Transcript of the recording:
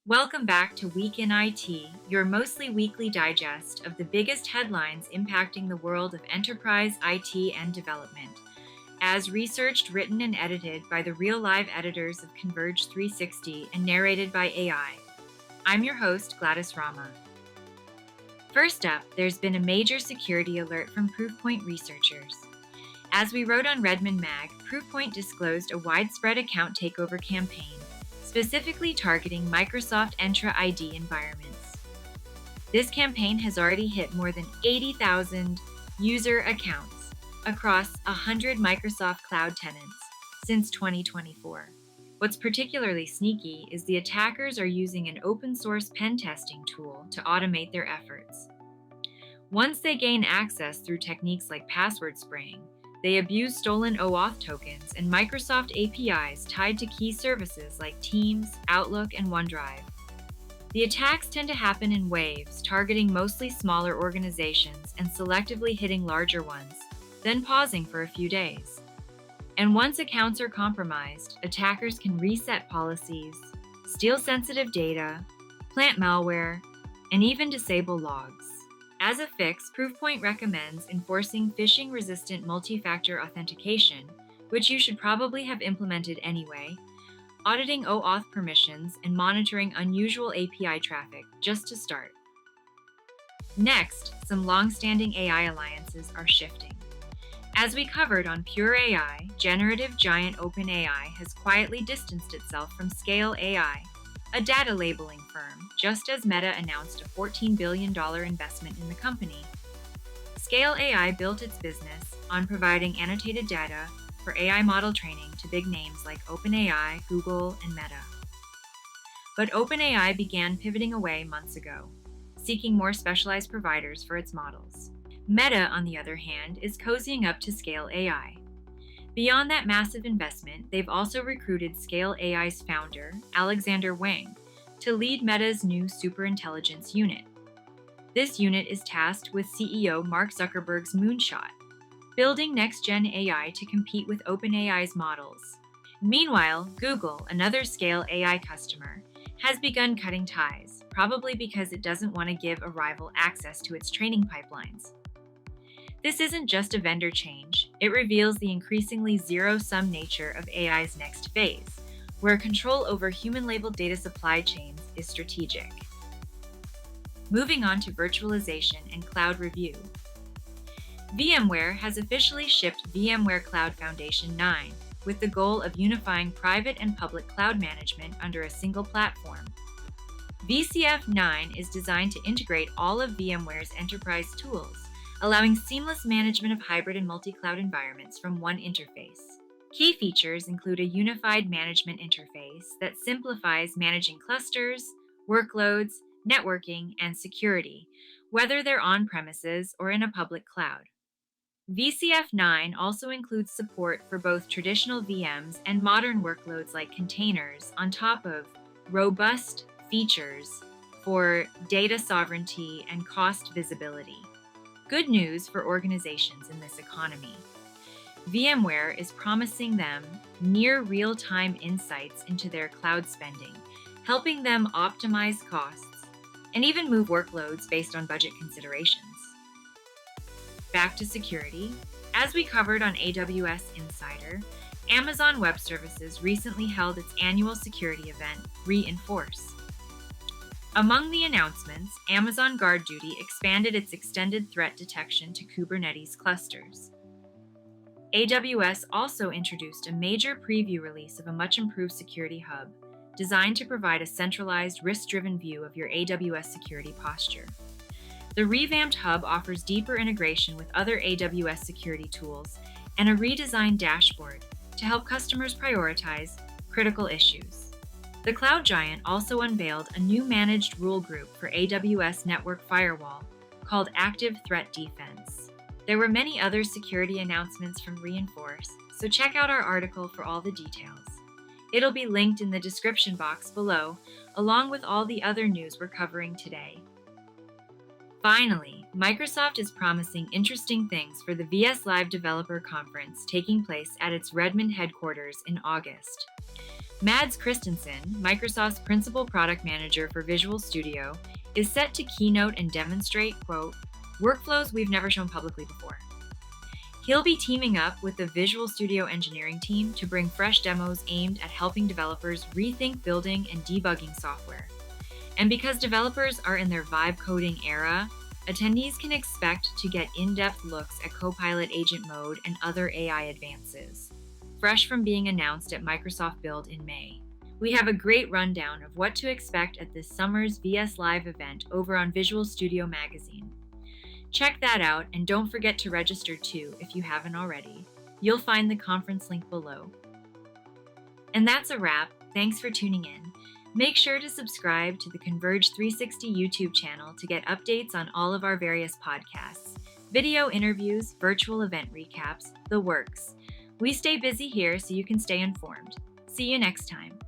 Welcome back to Week in IT, your mostly weekly digest of the biggest headlines impacting the world of enterprise IT and development, as researched, written, and edited by the real live editors of Converge 360 and narrated by AI. I'm your host, Gladys Rama. First up, there's been a major security alert from Proofpoint researchers. As we wrote on Redmond Mag, Proofpoint disclosed a widespread account takeover campaign, specifically targeting Microsoft Entra ID environments. This campaign has already hit more than 80,000 user accounts across 100 Microsoft Cloud tenants since 2024. What's particularly sneaky is the attackers are using an open source pen testing tool to automate their efforts. Once they gain access through techniques like password spraying, they abuse stolen OAuth tokens and Microsoft APIs tied to key services like Teams, Outlook, and OneDrive. The attacks tend to happen in waves, targeting mostly smaller organizations and selectively hitting larger ones, then pausing for a few days. And once accounts are compromised, attackers can reset policies, steal sensitive data, plant malware, and even disable logs. As a fix, Proofpoint recommends enforcing phishing-resistant multi-factor authentication, which you should probably have implemented anyway, auditing OAuth permissions, and monitoring unusual API traffic, just to start. Next, some long-standing AI alliances are shifting. As we covered on Pure AI, generative giant OpenAI has quietly distanced itself from Scale AI, a data labeling firm, just as Meta announced a $14 billion investment in the company. Scale AI built its business on providing annotated data for AI model training to big names like OpenAI, Google, and Meta. But OpenAI began pivoting away months ago, seeking more specialized providers for its models. Meta, on the other hand, is cozying up to Scale AI. Beyond that massive investment, they've also recruited Scale AI's founder, Alexander Wang, to lead Meta's new superintelligence unit. This unit is tasked with CEO Mark Zuckerberg's moonshot, building next-gen AI to compete with OpenAI's models. Meanwhile, Google, another Scale AI customer, has begun cutting ties, probably because it doesn't want to give a rival access to its training pipelines. This isn't just a vendor change, it reveals the increasingly zero-sum nature of AI's next phase, where control over human-labeled data supply chains is strategic. Moving on to virtualization and cloud review. VMware has officially shipped VMware Cloud Foundation 9, with the goal of unifying private and public cloud management under a single platform. VCF 9 is designed to integrate all of VMware's enterprise tools, allowing seamless management of hybrid and multi-cloud environments from one interface. Key features include a unified management interface that simplifies managing clusters, workloads, networking, and security, whether they're on-premises or in a public cloud. VCF 9 also includes support for both traditional VMs and modern workloads like containers, on top of robust features for data sovereignty and cost visibility. Good news for organizations in this economy. VMware is promising them near real-time insights into their cloud spending, helping them optimize costs and even move workloads based on budget considerations. Back to security. As we covered on AWS Insider, Amazon Web Services recently held its annual security event, Reinforce. Among the announcements, Amazon Guard Duty expanded its extended threat detection to Kubernetes clusters. AWS also introduced a major preview release of a much-improved security hub, designed to provide a centralized, risk-driven view of your AWS security posture. The revamped hub offers deeper integration with other AWS security tools and a redesigned dashboard to help customers prioritize critical issues. The cloud giant also unveiled a new managed rule group for AWS Network Firewall called Active Threat Defense. There were many other security announcements from Reinforce, so check out our article for all the details. It'll be linked in the description box below, along with all the other news we're covering today. Finally, Microsoft is promising interesting things for the VSLive Developer Conference taking place at its Redmond headquarters in August. Mads Christensen, Microsoft's principal product manager for Visual Studio, is set to keynote and demonstrate, quote, workflows we've never shown publicly before. He'll be teaming up with the Visual Studio engineering team to bring fresh demos aimed at helping developers rethink building and debugging software. And because developers are in their vibe coding era, attendees can expect to get in-depth looks at Copilot Agent Mode and other AI advances, fresh from being announced at Microsoft Build in May. We have a great rundown of what to expect at this summer's VSLive event over on Visual Studio Magazine. Check that out, and don't forget to register too if you haven't already. You'll find the conference link below. And that's a wrap. Thanks for tuning in. Make sure to subscribe to the Converge 360 YouTube channel to get updates on all of our various podcasts, video interviews, virtual event recaps, the works. We stay busy here so you can stay informed. See you next time.